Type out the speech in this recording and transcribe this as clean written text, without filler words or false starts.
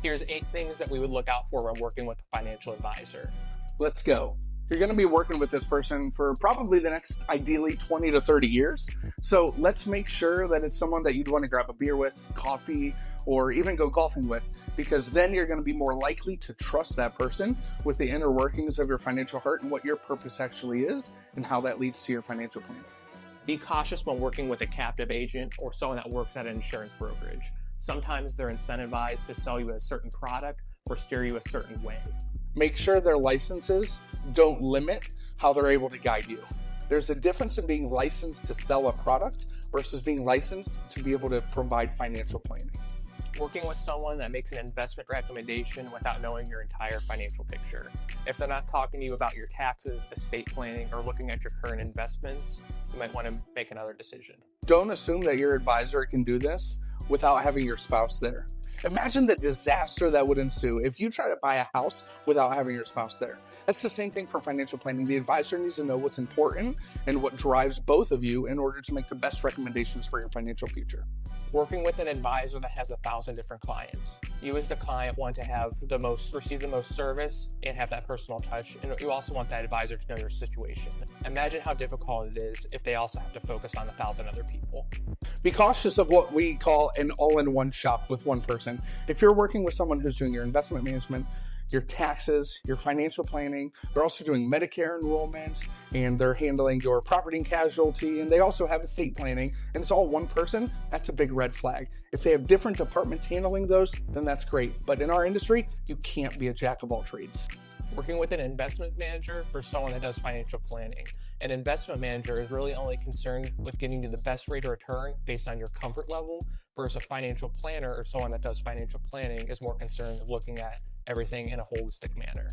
Here's 8 things that we would look out for when working with a financial advisor. Let's go. You're going to be working with this person for probably the next, ideally, 20 to 30 years. So let's make sure that it's someone that you'd want to grab a beer with, coffee, or even go golfing with, because then you're going to be more likely to trust that person with the inner workings of your financial heart and what your purpose actually is and how that leads to your financial plan. Be cautious when working with a captive agent or someone that works at an insurance brokerage. Sometimes they're incentivized to sell you a certain product or steer you a certain way. Make sure their licenses don't limit how they're able to guide you. There's a difference in being licensed to sell a product versus being licensed to be able to provide financial planning. Working with someone that makes an investment recommendation without knowing your entire financial picture. If they're not talking to you about your taxes, estate planning, or looking at your current investments, you might want to make another decision. Don't assume that your advisor can do this without having your spouse there. Imagine the disaster that would ensue if you try to buy a house without having your spouse there. That's the same thing for financial planning. The advisor needs to know what's important and what drives both of you in order to make the best recommendations for your financial future. Working with an advisor that has 1,000 different clients. You as the client want to receive the most service and have that personal touch, and you also want that advisor to know your situation. Imagine how difficult it is if they also have to focus on 1,000 other people. Be cautious of what we call an all-in-one shop with one person. If you're working with someone who's doing your investment management, your taxes, your financial planning, they're also doing Medicare enrollment, and they're handling your property and casualty, and they also have estate planning, and it's all one person, that's a big red flag. If they have different departments handling those, then that's great. But in our industry, you can't be a jack of all trades. Working with an investment manager for someone that does financial planning. An investment manager is really only concerned with getting you the best rate of return based on your comfort level, versus a financial planner or someone that does financial planning is more concerned with looking at everything in a holistic manner.